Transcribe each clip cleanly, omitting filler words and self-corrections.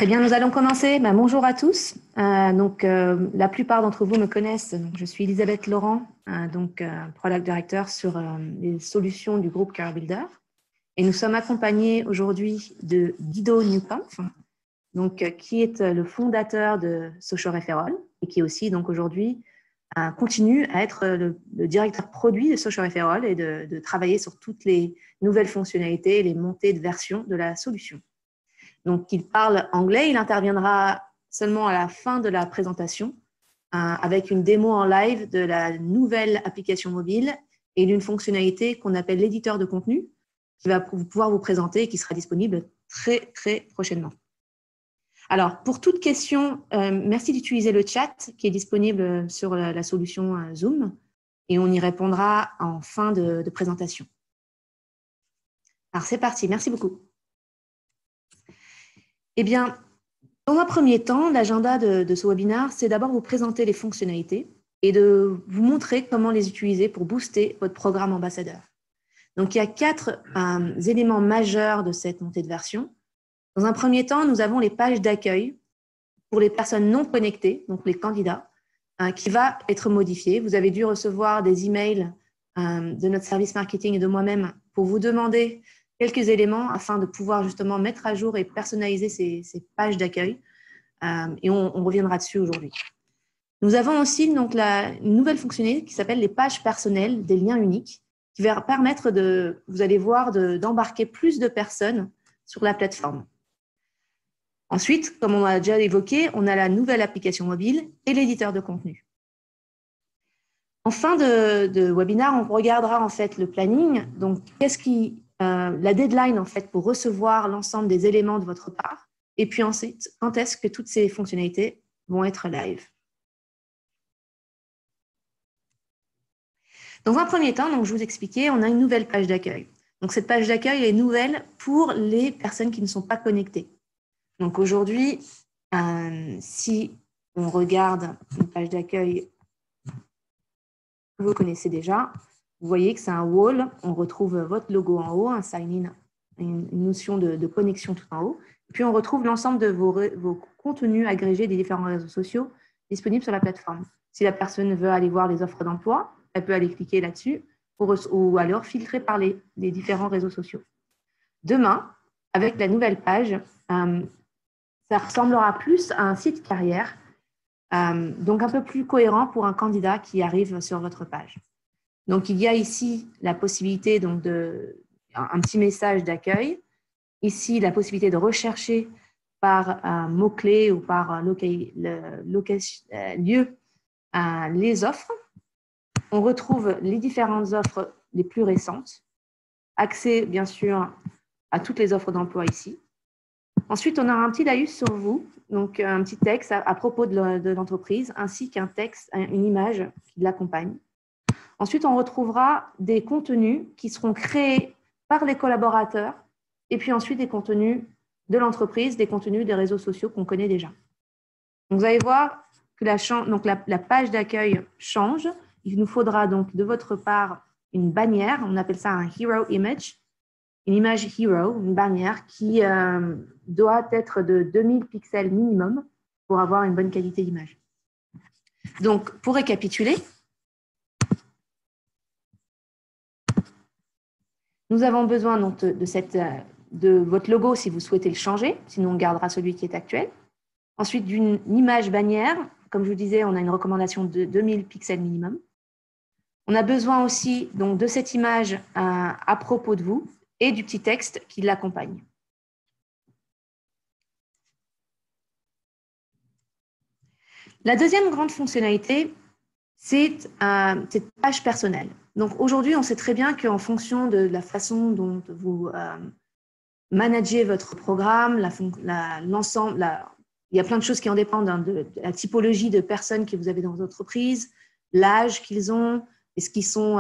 Très bien, nous allons commencer. Bonjour à tous. La plupart d'entre vous me connaissent. Donc, je suis Elisabeth Laurent, Product Director sur les solutions du groupe CareerBuilder. Et nous sommes accompagnés aujourd'hui de Guido Nieuwkampf, qui est le fondateur de Social Referral et qui aussi aujourd'hui continue à être le directeur produit de Social Referral et de travailler sur toutes les nouvelles fonctionnalités et les montées de version de la solution. Donc, il parle anglais, il interviendra seulement à la fin de la présentation avec une démo en live de la nouvelle application mobile et d'une fonctionnalité qu'on appelle l'éditeur de contenu qui va pouvoir vous présenter et qui sera disponible très, très prochainement. Alors, pour toute question, merci d'utiliser le chat qui est disponible sur la solution Zoom et on y répondra en fin de présentation. Alors, c'est parti. Merci beaucoup. Eh bien, dans un premier temps, l'agenda de ce webinaire, c'est d'abord vous présenter les fonctionnalités et de vous montrer comment les utiliser pour booster votre programme ambassadeur. Donc, il y a 4 éléments majeurs de cette montée de version. Dans un premier temps, nous avons les pages d'accueil pour les personnes non connectées, donc les candidats, qui va être modifiée. Vous avez dû recevoir des emails de notre service marketing et de moi-même pour vous demander quelques éléments afin de pouvoir justement mettre à jour et personnaliser ces pages d'accueil. Et on reviendra dessus aujourd'hui. Nous avons aussi une nouvelle fonctionnalité qui s'appelle les pages personnelles, des liens uniques, qui va permettre, vous allez voir, d'embarquer plus de personnes sur la plateforme. Ensuite, comme on a déjà évoqué, on a la nouvelle application mobile et l'éditeur de contenu. En fin de webinaire, on regardera en fait le planning. Donc, la deadline en fait pour recevoir l'ensemble des éléments de votre part. Et puis ensuite, quand est-ce que toutes ces fonctionnalités vont être live. Dans un premier temps, donc, je vous expliquais, on a une nouvelle page d'accueil. Donc, cette page d'accueil est nouvelle pour les personnes qui ne sont pas connectées. Donc, aujourd'hui, si on regarde une page d'accueil que vous connaissez déjà, vous voyez que c'est un wall. On retrouve votre logo en haut, un sign-in, une notion de connexion tout en haut. Puis, on retrouve l'ensemble de vos contenus agrégés des différents réseaux sociaux disponibles sur la plateforme. Si la personne veut aller voir les offres d'emploi, elle peut aller cliquer là-dessus ou alors filtrer par les différents réseaux sociaux. Demain, avec la nouvelle page, ça ressemblera plus à un site carrière, donc un peu plus cohérent pour un candidat qui arrive sur votre page. Donc, il y a ici la possibilité un petit message d'accueil. Ici, la possibilité de rechercher par mot-clé ou par lieu les offres. On retrouve les différentes offres les plus récentes. Accès, bien sûr, à toutes les offres d'emploi ici. Ensuite, on a un petit laïus sur vous, donc un petit texte à propos de l'entreprise, ainsi qu'un texte, une image qui l'accompagne. Ensuite, on retrouvera des contenus qui seront créés par les collaborateurs et puis ensuite des contenus de l'entreprise, des contenus des réseaux sociaux qu'on connaît déjà. Donc, vous allez voir que la page d'accueil change. Il nous faudra donc de votre part une bannière, on appelle ça un hero image, une image hero, une bannière qui doit être de 2000 pixels minimum pour avoir une bonne qualité d'image. Donc, pour récapituler, nous avons besoin donc de votre logo si vous souhaitez le changer, sinon on gardera celui qui est actuel. Ensuite, d'une image bannière, comme je vous disais, on a une recommandation de 2000 pixels minimum. On a besoin aussi donc, de cette image à propos de vous et du petit texte qui l'accompagne. La deuxième grande fonctionnalité, c'est cette page personnelle. Donc aujourd'hui, on sait très bien qu'en fonction de la façon dont vous managez votre programme, l'ensemble, il y a plein de choses qui en dépendent de la typologie de personnes que vous avez dans votre entreprise, l'âge qu'ils ont, est-ce qu'ils sont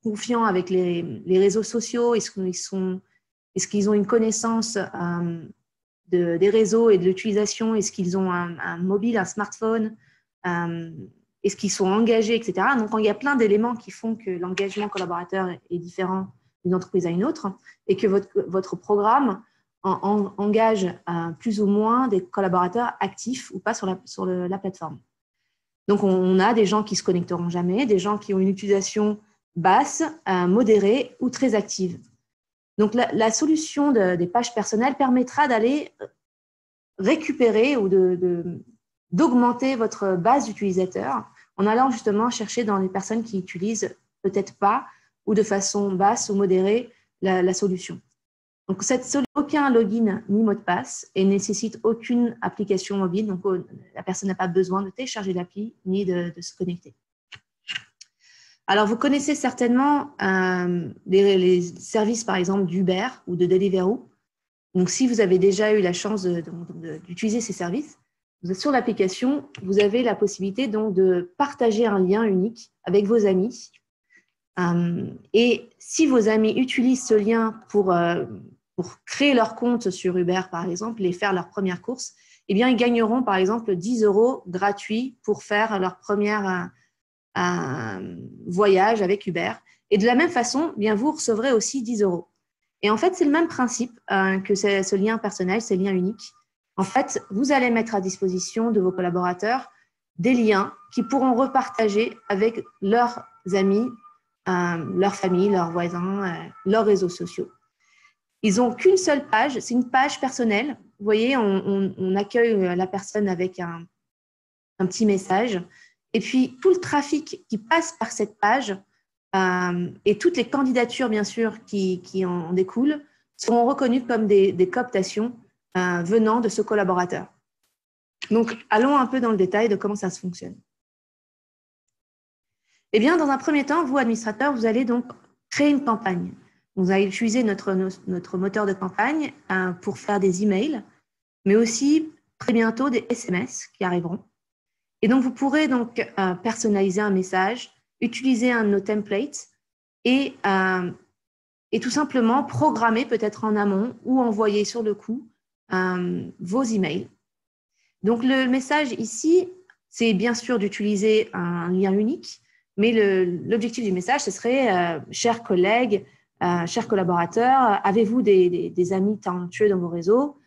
confiants avec les réseaux sociaux, est-ce qu'ils ont une connaissance des réseaux et de l'utilisation, est-ce qu'ils ont un mobile, un smartphone, est-ce qu'ils sont engagés, etc. Donc, il y a plein d'éléments qui font que l'engagement collaborateur est différent d'une entreprise à une autre et que votre programme engage plus ou moins des collaborateurs actifs ou pas sur la plateforme. Donc, on a des gens qui ne se connecteront jamais, des gens qui ont une utilisation basse, modérée ou très active. Donc, la solution des pages personnelles permettra d'aller récupérer ou d'augmenter votre base d'utilisateurs en allant justement chercher dans les personnes qui utilisent peut-être pas ou de façon basse ou modérée la solution. Donc, aucun login ni mot de passe et nécessite aucune application mobile. Donc, la personne n'a pas besoin de télécharger l'appli ni de se connecter. Alors, vous connaissez certainement les services, par exemple, d'Uber ou de Deliveroo. Donc, si vous avez déjà eu la chance d'utiliser ces services, vous êtes sur l'application, vous avez la possibilité donc de partager un lien unique avec vos amis. Et si vos amis utilisent ce lien pour créer leur compte sur Uber, par exemple, et faire leur première course, eh bien, ils gagneront, par exemple, 10 € gratuits pour faire leur première voyage avec Uber. Et de la même façon, bien, vous recevrez aussi 10 €. Et en fait, c'est le même principe que ce lien personnel, ces liens uniques. En fait, vous allez mettre à disposition de vos collaborateurs des liens qui pourront repartager avec leurs amis, leur famille, leurs voisins, leurs réseaux sociaux. Ils n'ont qu'une seule page, c'est une page personnelle. Vous voyez, on accueille la personne avec un petit message. Et puis, tout le trafic qui passe par cette page et toutes les candidatures, bien sûr, qui en découlent, seront reconnues comme des cooptations venant de ce collaborateur. Donc, allons un peu dans le détail de comment ça se fonctionne. Eh bien, dans un premier temps, vous, administrateur, vous allez donc créer une campagne. Vous allez utiliser notre moteur de campagne pour faire des emails, mais aussi très bientôt des SMS qui arriveront. Et donc, vous pourrez donc personnaliser un message, utiliser un de nos templates et tout simplement programmer peut-être en amont ou envoyer sur le coup vos emails. Donc, le message ici, c'est bien sûr d'utiliser un lien unique, mais l'objectif du message, ce serait chers collègues, chers collaborateurs, avez-vous des amis talentueux dans vos réseaux?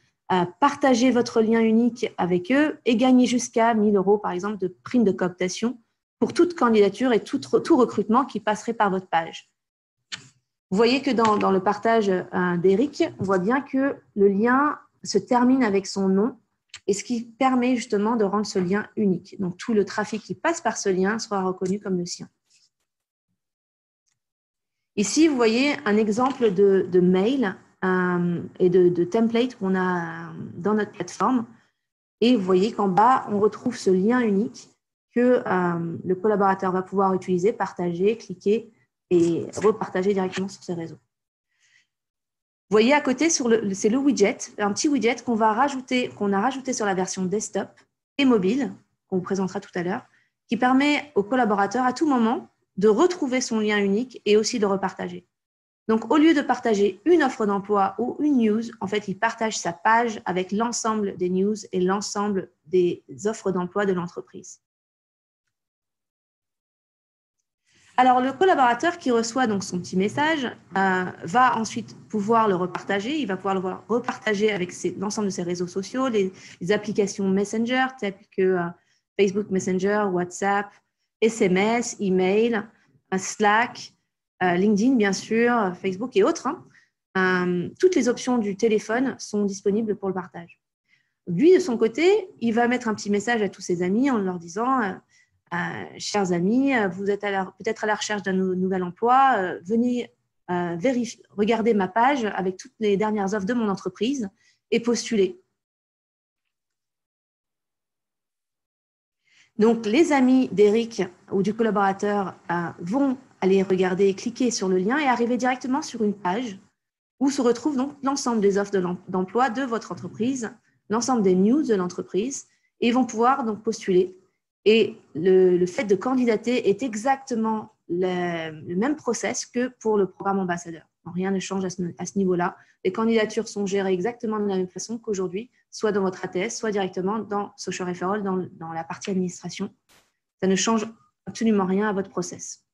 Partagez votre lien unique avec eux et gagnez jusqu'à 1 000 € par exemple de prime de cooptation pour toute candidature et tout recrutement qui passerait par votre page. Vous voyez que dans le partage d'Eric, on voit bien que le lien se termine avec son nom et ce qui permet justement de rendre ce lien unique. Donc, tout le trafic qui passe par ce lien sera reconnu comme le sien. Ici, vous voyez un exemple de mail et de template qu'on a dans notre plateforme. Et vous voyez qu'en bas, on retrouve ce lien unique que le collaborateur va pouvoir utiliser, partager, cliquer et repartager directement sur ses réseaux. Vous voyez à côté, c'est le widget, un petit widget qu'on a rajouté sur la version desktop et mobile, qu'on vous présentera tout à l'heure, qui permet aux collaborateurs à tout moment de retrouver son lien unique et aussi de repartager. Donc, au lieu de partager une offre d'emploi ou une news, en fait, il partage sa page avec l'ensemble des news et l'ensemble des offres d'emploi de l'entreprise. Alors, le collaborateur qui reçoit donc son petit message va ensuite pouvoir le repartager. Il va pouvoir le repartager avec l'ensemble de ses réseaux sociaux, les applications Messenger telles que Facebook Messenger, WhatsApp, SMS, email, Slack, LinkedIn, bien sûr, Facebook et autres. Toutes les options du téléphone sont disponibles pour le partage. Lui, de son côté, il va mettre un petit message à tous ses amis en leur disant chers amis, vous êtes peut-être à la recherche d'un nouvel emploi, venez regarder ma page avec toutes les dernières offres de mon entreprise et postuler. Donc, les amis d'Eric ou du collaborateur vont aller regarder et cliquer sur le lien et arriver directement sur une page où se retrouve donc l'ensemble des offres d'emploi de votre entreprise, l'ensemble des news de l'entreprise, et ils vont pouvoir donc postuler. Et le fait de candidater est exactement le même process que pour le programme ambassadeur. Donc, rien ne change à ce niveau-là. Les candidatures sont gérées exactement de la même façon qu'aujourd'hui, soit dans votre ATS, soit directement dans Social Referral, dans la partie administration. Ça ne change absolument rien à votre process.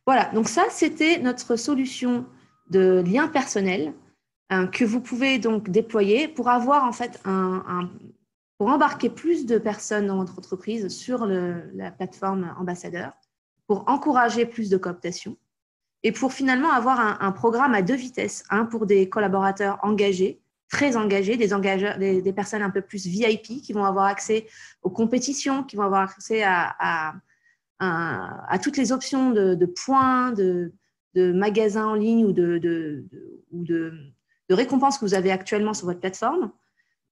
Voilà, donc ça, c'était notre solution de liens personnels que vous pouvez donc déployer pour avoir en fait pour embarquer plus de personnes dans votre entreprise sur la plateforme ambassadeur, pour encourager plus de cooptation et pour finalement avoir un programme à deux vitesses, un pour des collaborateurs engagés, très engagés, des personnes un peu plus VIP qui vont avoir accès aux compétitions, qui vont avoir accès à toutes les options de points, de magasins en ligne ou de récompenses que vous avez actuellement sur votre plateforme.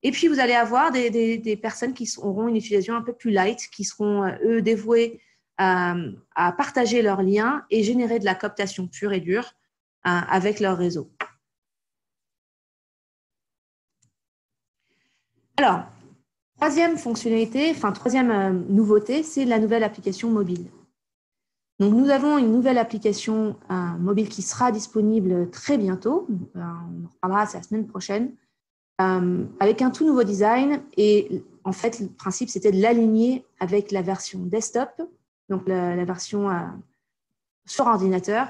Et puis, vous allez avoir des personnes qui auront une utilisation un peu plus light, qui seront, eux, dévouées à partager leurs liens et générer de la cooptation pure et dure avec leur réseau. Alors, troisième nouveauté, c'est la nouvelle application mobile. Donc, nous avons une nouvelle application mobile qui sera disponible très bientôt. On en reparlera, c'est la semaine prochaine, avec un tout nouveau design. Et en fait, le principe, c'était de l'aligner avec la version desktop, donc la version sur ordinateur,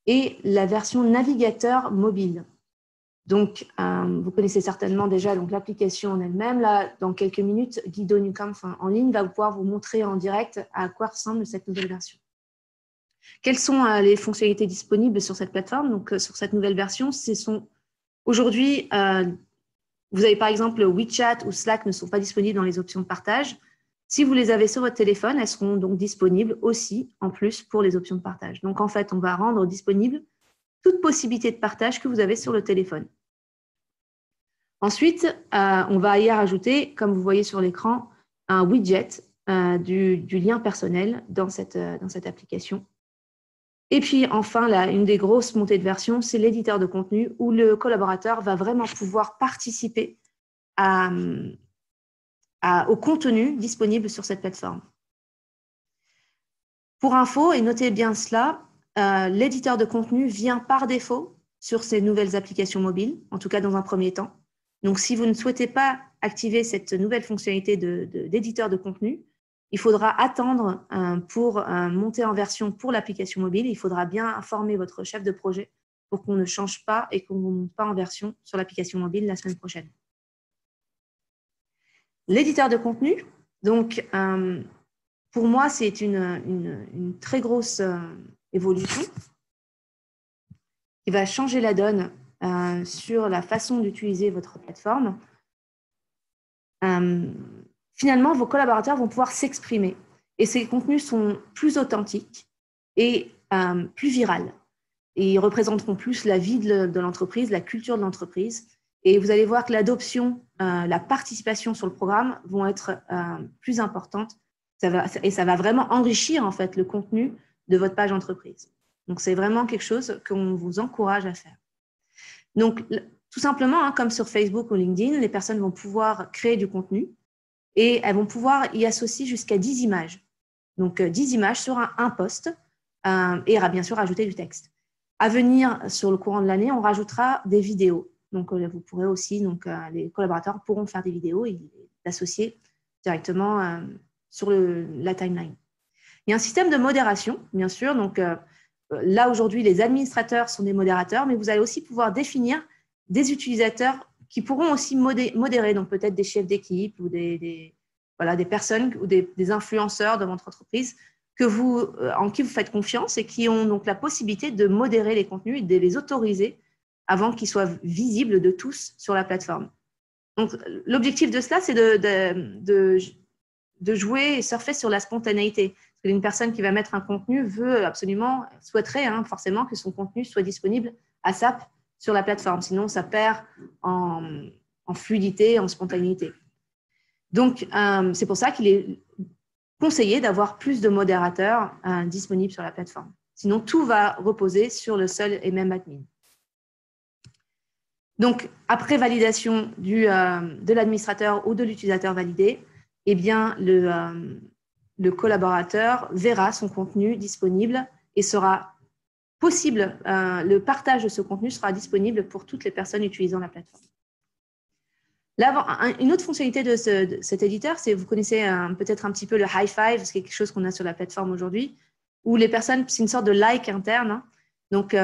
et la version navigateur mobile. Donc, vous connaissez certainement déjà l'application en elle-même. Là, dans quelques minutes, Guido Newkampf en ligne va pouvoir vous montrer en direct à quoi ressemble cette nouvelle version. Quelles sont les fonctionnalités disponibles sur cette plateforme? Donc, sur cette nouvelle version, aujourd'hui, vous avez par exemple WeChat ou Slack ne sont pas disponibles dans les options de partage. Si vous les avez sur votre téléphone, elles seront donc disponibles aussi en plus pour les options de partage. Donc, en fait, on va rendre disponible toute possibilité de partage que vous avez sur le téléphone. Ensuite, on va y rajouter, comme vous voyez sur l'écran, un widget du lien personnel dans cette application. Et puis enfin, une des grosses montées de version, c'est l'éditeur de contenu où le collaborateur va vraiment pouvoir participer au contenu disponible sur cette plateforme. Pour info, et notez bien cela, l'éditeur de contenu vient par défaut sur ces nouvelles applications mobiles, en tout cas dans un premier temps. Donc, si vous ne souhaitez pas activer cette nouvelle fonctionnalité d'éditeur de contenu, il faudra attendre pour monter en version pour l'application mobile. Il faudra bien informer votre chef de projet pour qu'on ne change pas et qu'on ne monte pas en version sur l'application mobile la semaine prochaine. L'éditeur de contenu, donc, pour moi, c'est une très grosse évolution qui va changer la donne sur la façon d'utiliser votre plateforme. Finalement, vos collaborateurs vont pouvoir s'exprimer et ces contenus sont plus authentiques et plus virales. Et ils représenteront plus la vie de l'entreprise, la culture de l'entreprise. Et vous allez voir que l'adoption, la participation sur le programme vont être plus importantes. Ça va vraiment enrichir en fait le contenu de votre page entreprise. Donc, c'est vraiment quelque chose qu'on vous encourage à faire. Donc, tout simplement, comme sur Facebook ou LinkedIn, les personnes vont pouvoir créer du contenu et elles vont pouvoir y associer jusqu'à 10 images. Donc, 10 images sur un post et bien sûr rajouter du texte. À venir, sur le courant de l'année, on rajoutera des vidéos. Donc, vous pourrez aussi, les collaborateurs pourront faire des vidéos et l'associer directement sur la timeline. Il y a un système de modération, bien sûr. Donc, là, aujourd'hui, les administrateurs sont des modérateurs, mais vous allez aussi pouvoir définir des utilisateurs qui pourront aussi modérer, donc peut-être des chefs d'équipe ou des personnes ou des influenceurs de votre entreprise en qui vous faites confiance et qui ont donc la possibilité de modérer les contenus et de les autoriser avant qu'ils soient visibles de tous sur la plateforme. Donc, l'objectif de cela, c'est de jouer et surfer sur la spontanéité. Parce qu'une personne qui va mettre un contenu souhaiterait forcément que son contenu soit disponible ASAP sur la plateforme. Sinon, ça perd en fluidité, en spontanéité. Donc, c'est pour ça qu'il est conseillé d'avoir plus de modérateurs disponibles sur la plateforme. Sinon, tout va reposer sur le seul et même admin. Donc, après validation de l'administrateur ou de l'utilisateur validé, eh bien, le collaborateur verra son contenu disponible et sera possible, le partage de ce contenu sera disponible pour toutes les personnes utilisant la plateforme. Là, une autre fonctionnalité de cet éditeur, c'est, vous connaissez peut-être un petit peu le high five, c'est quelque chose qu'on a sur la plateforme aujourd'hui, où les personnes, c'est une sorte de like interne. Donc,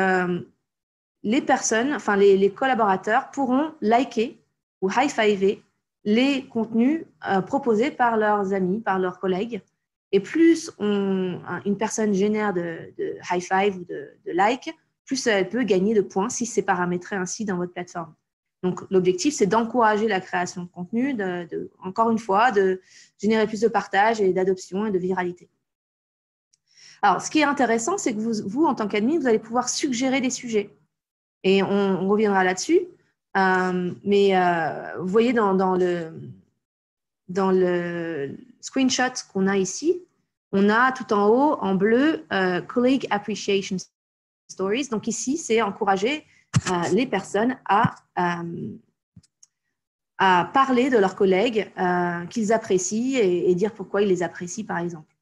les personnes, enfin les collaborateurs pourront liker ou high-fiver les contenus proposés par leurs amis, par leurs collègues. Et plus une personne génère de high-five ou de like, plus elle peut gagner de points si c'est paramétré ainsi dans votre plateforme. Donc, l'objectif, c'est d'encourager la création de contenu, encore une fois, de générer plus de partage et d'adoption et de viralité. Alors, ce qui est intéressant, c'est que vous en tant qu'admin, vous allez pouvoir suggérer des sujets. Et on reviendra là-dessus. Mais vous voyez dans le screenshot qu'on a ici, on a tout en haut, en bleu, Colleague Appreciation Stories. Donc ici, c'est encourager les personnes à parler de leurs collègues qu'ils apprécient et dire pourquoi ils les apprécient, par exemple.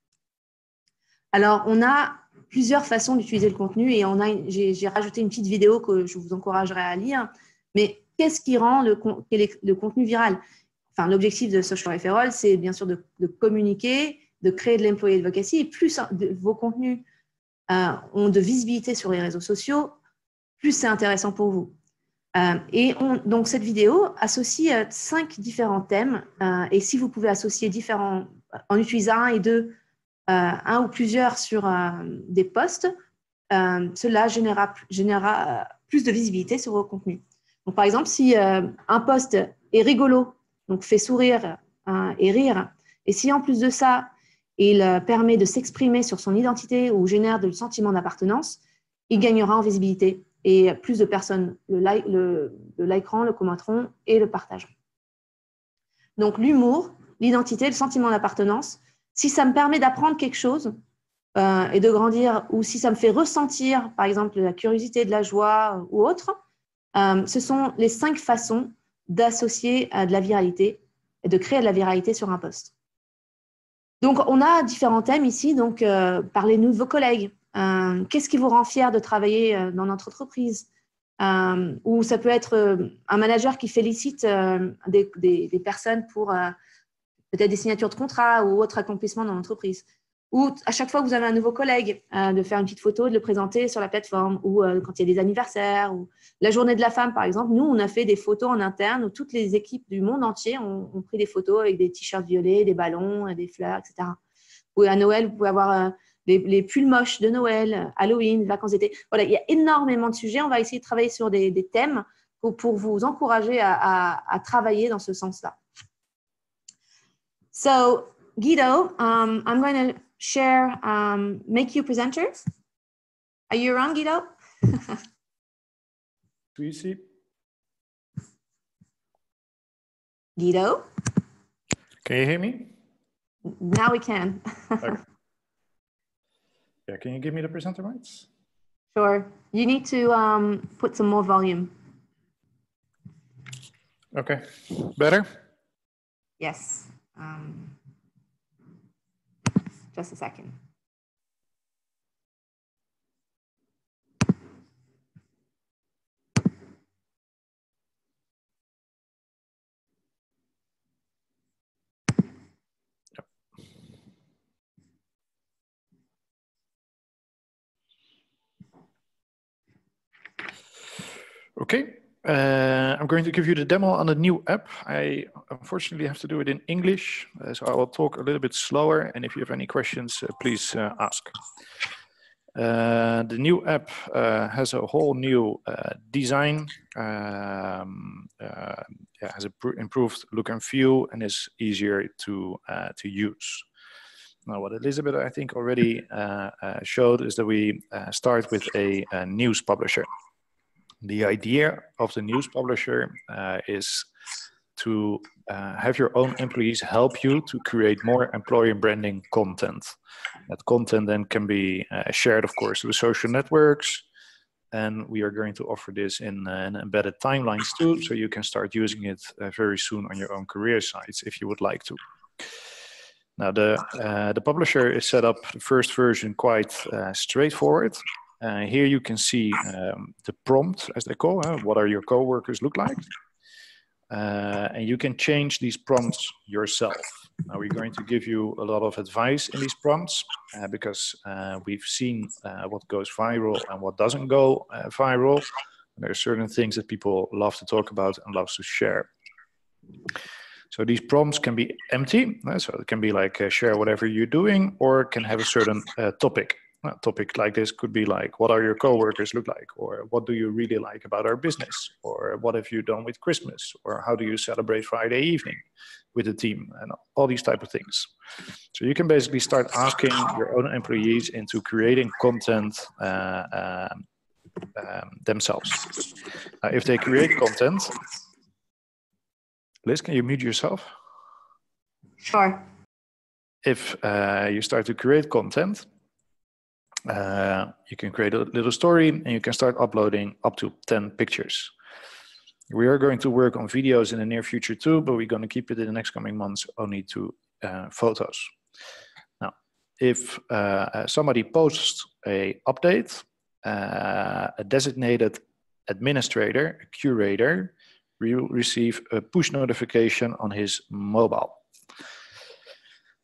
Alors, on a plusieurs façons d'utiliser le contenu et j'ai rajouté une petite vidéo que je vous encouragerai à lire. Mais qu'est-ce qui rend le contenu viral? Enfin, l'objectif de Social Referral, c'est bien sûr de communiquer, de créer de l'employee advocacy. Et plus vos contenus ont de visibilité sur les réseaux sociaux, plus c'est intéressant pour vous. Donc, cette vidéo associe 5 différents thèmes. Et si vous pouvez associer en utilisant un et deux, un ou plusieurs sur des posts, cela générera plus de visibilité sur vos contenus. Donc, par exemple, si un post est rigolo, donc fait sourire et rire, et si en plus de ça, il permet de s'exprimer sur son identité ou génère de sentiment d'appartenance, il gagnera en visibilité et plus de personnes le likeront, le commenteront et le partageront. Donc, l'humour, l'identité, le sentiment d'appartenance, si ça me permet d'apprendre quelque chose et de grandir, ou si ça me fait ressentir, par exemple, de la curiosité, de la joie ou autre, ce sont les 5 façons d'associer de la viralité et de créer de la viralité sur un post. Donc, on a différents thèmes ici. Donc, parlez-nous de vos collègues. Qu'est-ce qui vous rend fier de travailler dans notre entreprise? Ou ça peut être un manager qui félicite des personnes pour peut-être des signatures de contrat ou autre accomplissement dans l'entreprise. Ou à chaque fois que vous avez un nouveau collègue, de faire une petite photo, de le présenter sur la plateforme, ou quand il y a des anniversaires, ou la journée de la femme, par exemple. Nous, on a fait des photos en interne où toutes les équipes du monde entier ont pris des photos avec des t-shirts violets, des ballons, des fleurs, etc. Ou à Noël, vous pouvez avoir les pulls moches de Noël, Halloween, vacances d'été. Voilà, il y a énormément de sujets. On va essayer de travailler sur des thèmes pour vous encourager à travailler dans ce sens-là. So, Guido, I'm going to share, make you presenter. Are you around, Guido? Easy. Guido? Can you hear me? Now we can. Okay. Yeah, can you give me the presenter rights? Sure. You need to put some more volume. Okay. Better? Yes. Just a second. Okay. I'm going to give you the demo on the new app. I unfortunately have to do it in English, so I will talk a little bit slower. And if you have any questions, please ask. The new app has a whole new design, has an improved look and feel, and is easier to use. Now, what Elizabeth, I think, already showed is that we start with a news publisher. The idea of the news publisher is to have your own employees help you to create more employer branding content. That content then can be shared, of course, with social networks. And we are going to offer this in embedded timelines too, so you can start using it very soon on your own career sites if you would like to. Now, the publisher is set up, the first version, quite straightforward. Here you can see the prompt, as they call it, what are your coworkers look like? And you can change these prompts yourself. Now we're going to give you a lot of advice in these prompts because we've seen what goes viral and what doesn't go viral. There are certain things that people love to talk about and love to share. So these prompts can be empty, so it can be like share whatever you're doing, or can have a certain topic. A topic like this could be like, what are your coworkers look like? Or what do you really like about our business? Or what have you done with Christmas? Or how do you celebrate Friday evening with the team? And all these type of things. So you can basically start asking your own employees into creating content themselves. If they create content, Liz, can you mute yourself? Sure. If you start to create content, you can create a little story and you can start uploading up to 10 pictures. We are going to work on videos in the near future too, but we're going to keep it in the next coming months only to photos. Now, if somebody posts a update, a designated administrator, a curator, will receive a push notification on his mobile.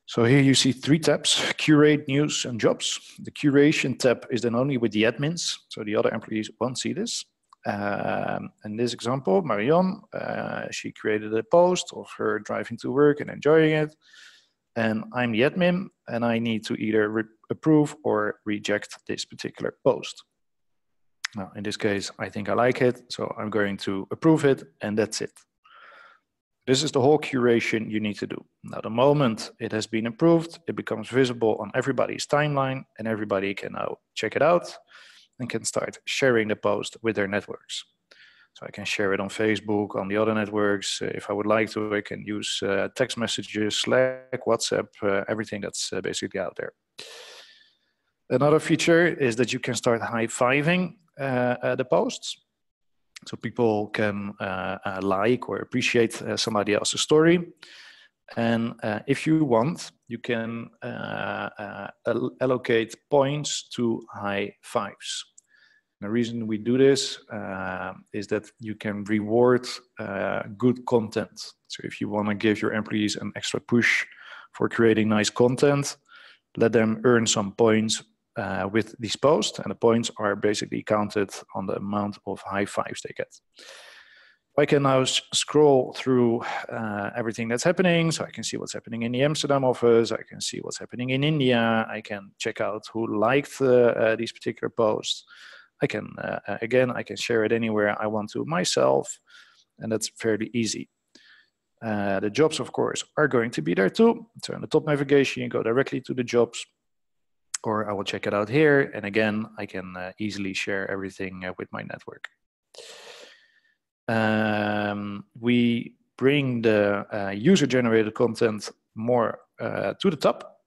So here you see 3 tabs: curate, news, and jobs. The curation tab is then only with the admins, so the other employees won't see this. In this example, Marion, she created a post of her driving to work and enjoying it. And I'm the admin, and I need to either approve or reject this particular post. Now, in this case, I think I like it, so I'm going to approve it, and that's it. This is the whole curation you need to do. Now, the moment it has been approved, it becomes visible on everybody's timeline, and everybody can now check it out and can start sharing the post with their networks. So I can share it on Facebook, on the other networks. If I would like to, I can use text messages, Slack, WhatsApp, everything that's basically out there. Another feature is that you can start high-fiving the posts. So people can like or appreciate somebody else's story. And if you want, you can allocate points to high fives. The reason we do this is that you can reward good content. So if you want to give your employees an extra push for creating nice content, let them earn some points with these posts, and the points are basically counted on the amount of high fives they get. I can now scroll through everything that's happening. So I can see what's happening in the Amsterdam office. I can see what's happening in India. I can check out who liked these particular posts. I can, again, I can share it anywhere I want to myself, and that's fairly easy. The jobs, of course, are going to be there too. So in the top navigation, you go directly to the jobs, or I will check it out here. And again, I can easily share everything with my network. We bring the user-generated content more to the top.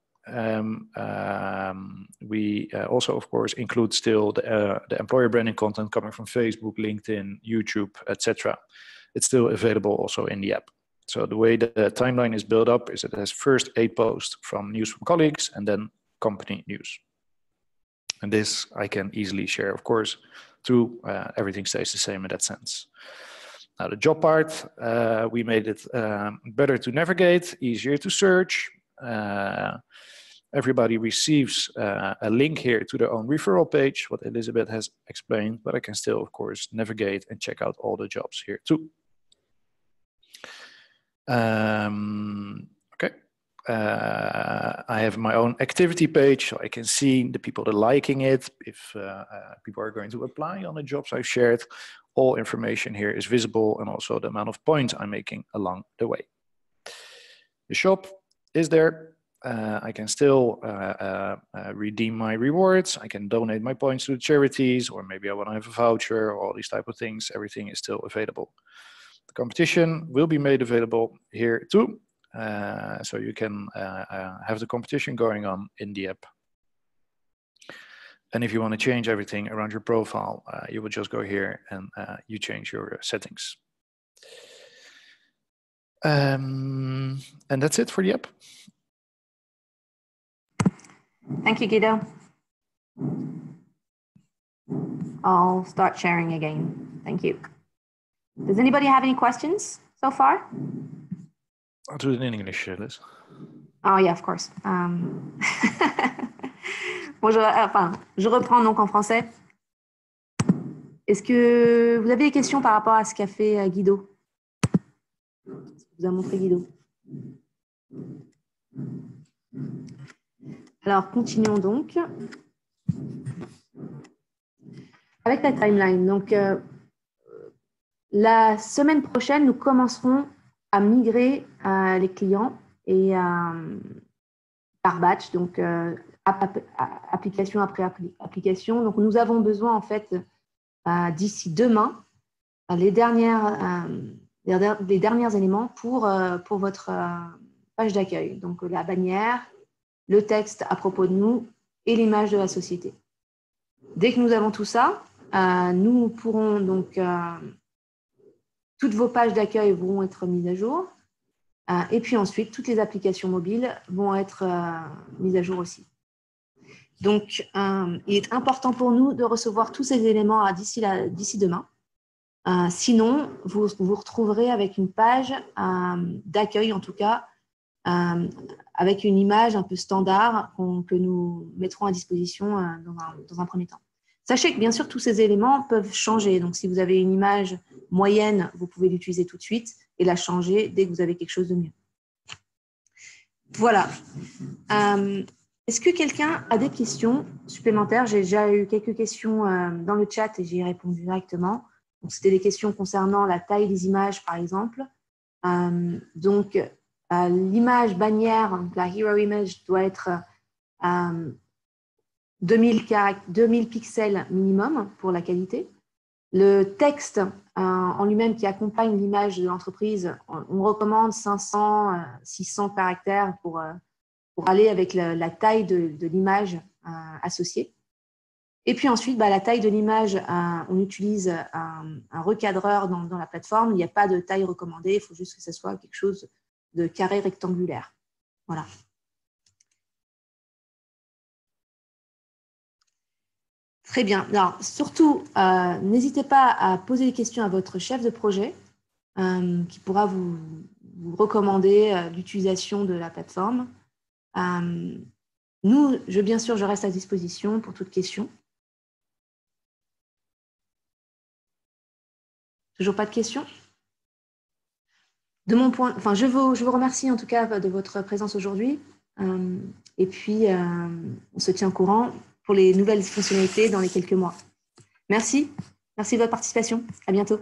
We also, of course, include still the employer branding content coming from Facebook, LinkedIn, YouTube, etc. It's still available also in the app. So the way the timeline is built up is it has first 8 posts from news from colleagues and then company news. And this I can easily share, of course, too. Everything stays the same in that sense. Now the job part, we made it better to navigate, easier to search. Everybody receives a link here to their own referral page, what Elizabeth has explained, but I can still, of course, navigate and check out all the jobs here too. Okay. I have my own activity page, so I can see the people that are liking it. If people are going to apply on the jobs I've shared, all information here is visible, and also the amount of points I'm making along the way. The shop is there. I can still redeem my rewards. I can donate my points to the charities, or maybe I want to have a voucher, or all these type of things. Everything is still available. The competition will be made available here too. So you can have the competition going on in the app. And if you want to change everything around your profile, you will just go here and you change your settings. And that's it for the app. Thank you, Guido. I'll start sharing again. Thank you. Does anybody have any questions so far? I'll do it in English, Liz. Oh, yeah, of course. Bon, je reprends donc en français. Est-ce que vous avez des questions par rapport à ce qu'a fait Guido? Ce que vous a montré Guido. Alors, continuons donc avec la timeline. Donc, la semaine prochaine, nous commencerons à migrer les clients et par batch, donc application après application. Donc, nous avons besoin, en fait, d'ici demain, les derniers éléments pour votre page d'accueil. Donc, la bannière, le texte à propos de nous et l'image de la société. Dès que nous avons tout ça, nous pourrons donc, toutes vos pages d'accueil vont être mises à jour. Et puis ensuite, toutes les applications mobiles vont être mises à jour aussi. Donc, il est important pour nous de recevoir tous ces éléments d'ici demain. Sinon, vous vous retrouverez avec une page d'accueil, en tout cas, avec une image un peu standard que nous mettrons à disposition dans un premier temps. Sachez que, bien sûr, tous ces éléments peuvent changer. Donc, si vous avez une image moyenne, vous pouvez l'utiliser tout de suite et la changer dès que vous avez quelque chose de mieux. Voilà. Est-ce que quelqu'un a des questions supplémentaires? J'ai déjà eu quelques questions dans le chat et j'y ai répondu directement. C'était des questions concernant la taille des images, par exemple. Donc, l'image bannière, la hero image, doit être 2000 pixels minimum pour la qualité. Le texte en lui-même qui accompagne l'image de l'entreprise, on recommande 500, 600 caractères pour aller avec la taille de l'image associée. Et puis ensuite, la taille de l'image, on utilise un recadreur dans la plateforme. Il n'y a pas de taille recommandée, il faut juste que ce soit quelque chose de carré rectangulaire. Voilà. Très bien. Alors, surtout, n'hésitez pas à poser des questions à votre chef de projet qui pourra vous recommander l'utilisation de la plateforme. Bien sûr, je reste à disposition pour toute question. Toujours pas de questions? De mon point, je vous remercie en tout cas de votre présence aujourd'hui. Et puis, on se tient au courant pour les nouvelles fonctionnalités dans les quelques mois. Merci. Merci de votre participation. À bientôt.